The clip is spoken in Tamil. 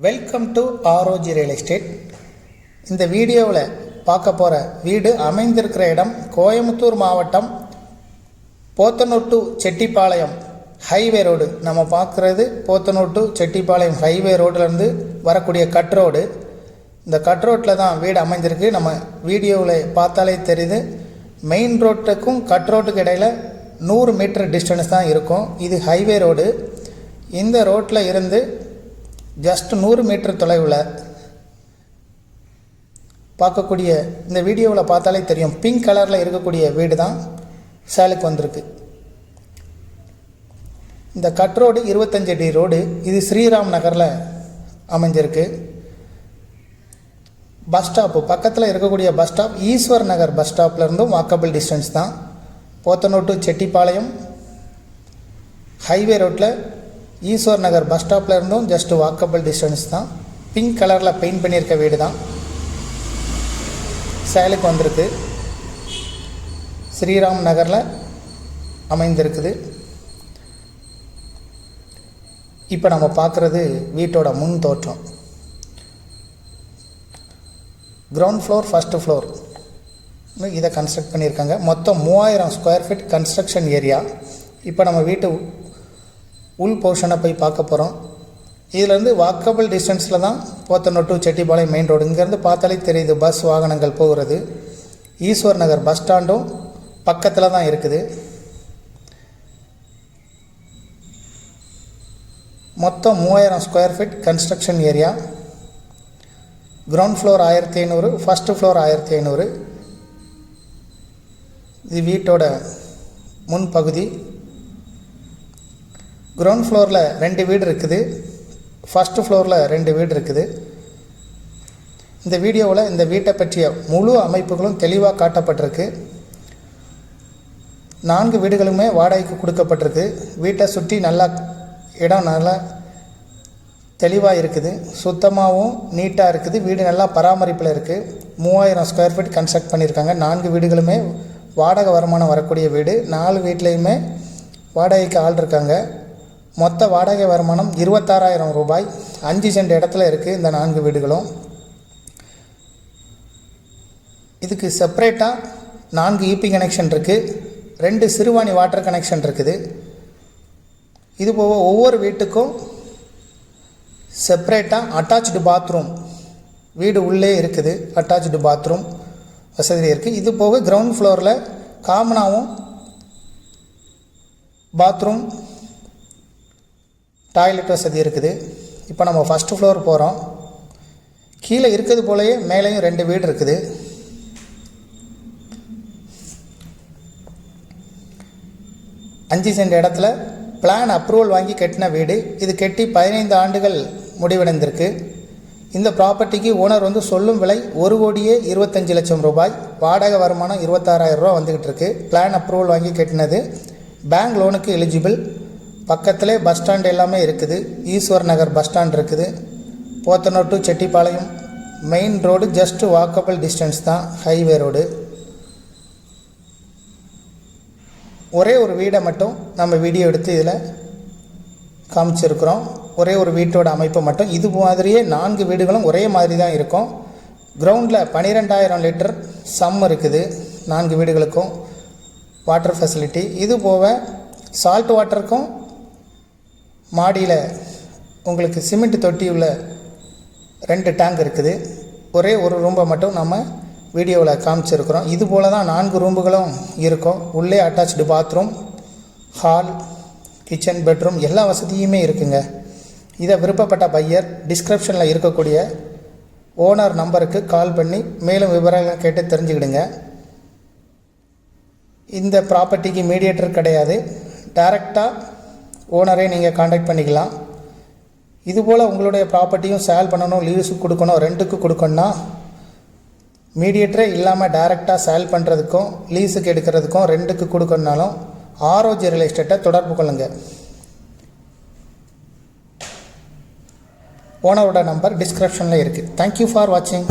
Welcome to ROG real estate. இந்த வீடியோவில் பார்க்க போகிற வீடு அமைந்திருக்கிற இடம் கோயம்புத்தூர் மாவட்டம் Podanur to Chettipalayam highway road. நம்ம பார்க்குறது போத்தனூர் டு செட்டிப்பாளையம் ஹைவே ரோட்லேருந்து வரக்கூடிய கட் ரோடு. இந்த கட் ரோட்டில் தான் வீடு அமைஞ்சிருக்கு. நம்ம வீடியோவில் பார்த்தாலே தெரியுது. மெயின் ரோட்டுக்கும் கட் ரோட்டுக்கு இடையில் 100 மீட்டர் டிஸ்டன்ஸ் தான் இருக்கும். இது ஹைவே ரோடு. இந்த ரோட்டில் இருந்து ஜஸ்ட் 100 மீட்டர் தொலைவில் பார்க்கக்கூடிய இந்த வீடியோவில் பார்த்தாலே தெரியும், பிங்க் கலரில் இருக்கக்கூடிய வீடு தான் சேலுக்கு வந்திருக்கு. இந்த கட் ரோடு 25 அடி ரோடு. இது ஸ்ரீராம் நகரில் அமைஞ்சிருக்கு. பஸ் ஸ்டாப்பு பக்கத்தில் இருக்கக்கூடிய பஸ் ஸ்டாப் ஈஸ்வர் நகர் பஸ் ஸ்டாப்லேருந்தும் வாக்கபிள் டிஸ்டன்ஸ் தான். போத்தனூர் டு செட்டிப்பாளையம் ஹைவே ரோட்டில் ஈஸ்வர் நகர் பஸ் ஸ்டாப்பில் இருந்தும் ஜஸ்ட் வாக்கபிள் டிஸ்டன்ஸ் தான். பிங்க் கலரில் பெயிண்ட் பண்ணியிருக்க வீடு தான் சேலுக்கு வந்திருக்கு. ஸ்ரீராம் நகரில் அமைந்திருக்குது. இப்போ நம்ம பார்க்குறது வீட்டோட முன் தோற்றம். கிரவுண்ட் ஃப்ளோர், ஃபஸ்ட்டு ஃப்ளோர் இதை கன்ஸ்ட்ரக்ட் பண்ணியிருக்காங்க. மொத்தம் 3000 ஸ்கொயர் ஃபீட் கன்ஸ்ட்ரக்ஷன் ஏரியா. இப்போ நம்ம வீட்டு உள் போர்ஷனை போய் பார்க்க போகிறோம். இதிலேருந்து வாக்கபிள் டிஸ்டன்ஸில் தான் Podanur to Chettipalayam main road. இங்கேருந்து பார்த்தாலே தெரியுது பஸ் வாகனங்கள் போகிறது. ஈஸ்வர் நகர் பஸ் ஸ்டாண்டும் பக்கத்தில் தான் இருக்குது. மொத்தம் 3000 square feet construction area. Ground floor 1500, first floor 1500. இது வீட்டோட முன்பகுதி. கிரவுண்ட் ஃப்ளோரில் 2 வீடு இருக்குது, ஃபஸ்ட்டு ஃப்ளோரில் 2 வீடு இருக்குது. இந்த வீடியோவில் இந்த வீட்டை பற்றிய முழு அமைப்புகளும் தெளிவாக காட்டப்பட்டிருக்கு. 4 வீடுகளுமே வாடகைக்கு கொடுக்கப்பட்டிருக்கு. வீட்டை சுற்றி நல்லா இடம் நல்லா தெளிவாக இருக்குது, சுத்தமாகவும் நீட்டாக இருக்குது. வீடு நல்லா பராமரிப்பில் இருக்குது. 3000 ஸ்கொயர் ஃபீட் கன்ஸ்ட்ரக்ட் பண்ணியிருக்காங்க. 4 வீடுகளுமே வாடகை வருமானம் வரக்கூடிய வீடு. 4 வீட்லேயுமே வாடகைக்கு ஆள் இருக்காங்க. மொத்த வாடகை வருமானம் 26,000 ரூபாய். 5 சென்ட் இடத்துல இருக்குது இந்த 4 வீடுகளும். இதுக்கு செப்பரேட்டாக 4 இபி கனெக்ஷன் இருக்குது, 2 சிறுவாணி வாட்டர் கனெக்ஷன் இருக்குது. இது போக ஒவ்வொரு வீட்டுக்கும் செப்பரேட்டாக அட்டாச்டு பாத்ரூம் வீடு உள்ளே இருக்குது. அட்டாச்டு பாத்ரூம் வசதி இருக்குது. இது போக கிரவுண்ட் ஃப்ளோரில் காமனாகவும் பாத்ரூம் டாய்லெட் வசதி இருக்குது. இப்போ நம்ம ஃபஸ்ட்டு ஃப்ளோர் போகிறோம். கீழே இருக்கிறது போலயே மேலேயும் 2 வீடு இருக்குது. அஞ்சு சென்ட் இடத்துல பிளான் அப்ரூவல் வாங்கி கட்டின வீடு. இது கட்டி 15 ஆண்டுகள் முடிவடைந்திருக்கு. இந்த ப்ராப்பர்ட்டிக்கு ஓனர் சொல்லும் விலை 1,25,00,000 ரூபாய். வாடகை வருமானம் 26,000 ரூபா வந்துக்கிட்டு இருக்குது. பிளான் அப்ரூவல் வாங்கி கட்டினது. பேங்க் லோனுக்கு எலிஜிபிள். பக்கத்திலே பஸ் ஸ்டாண்ட் எல்லாமே இருக்குது. ஈஸ்வர் நகர் பஸ் ஸ்டாண்ட் இருக்குது. Podanur to Chettipalayam main road just walkable distance தான், ஹைவே ரோடு. ஒரே ஒரு வீடை மட்டும் நம்ம வீடியோ எடுத்து இதில் காமிச்சிருக்கிறோம். ஒரே ஒரு வீட்டோட அமைப்பு மட்டும். இது மாதிரியே 4 வீடுகளும் ஒரே மாதிரி தான் இருக்கும். கிரவுண்டில் 12,000 லிட்டர் சம் இருக்குது 4 வீடுகளுக்கும் வாட்டர் ஃபெசிலிட்டி. இது போக சால்ட் வாட்டருக்கும் மாடியில் உங்களுக்கு சிமெண்ட் தொட்டி உள்ள 2 டேங்க் இருக்குது. ஒரே ஒரு ரூம்பை மட்டும் நம்ம வீடியோவில் காமிச்சிருக்கிறோம். இது போல் தான் 4 ரூம்புகளும் இருக்கும். உள்ளே attached bathroom, hall, kitchen, bedroom எல்லா வசதியுமே இருக்குங்க. இதை விருப்பப்பட்ட பையர் டிஸ்கிரிப்ஷனில் இருக்கக்கூடிய ஓனர் நம்பருக்கு கால் பண்ணி மேலும் விவரங்கள் கேட்டு தெரிஞ்சுக்கிடுங்க. இந்த ப்ராப்பர்ட்டிக்கு மீடியேட்டர் கிடையாது. டைரெக்டாக ஓனரே நீங்கள் காண்டாக்ட் பண்ணிக்கலாம். இதுபோல் உங்களுடைய ப்ராப்பர்ட்டியும் சேல் பண்ணணும், லீஸுக்கு கொடுக்கணும், ரெண்ட்டுக்கு கொடுக்கணுன்னா மீடியேட்டரே இல்லாமல் டைரெக்டாக சேல் பண்ணுறதுக்கும் லீஸுக்கு எடுக்கிறதுக்கும் ரெண்டுக்கு கொடுக்கணுனாலும் ஆர்ஓஜி ரியல் எஸ்டேட்டை தொடர்பு கொள்ளுங்கள். ஓனரோட நம்பர் டிஸ்கிரிப்ஷனில் இருக்குது. தேங்க்யூ ஃபார் வாட்சிங்.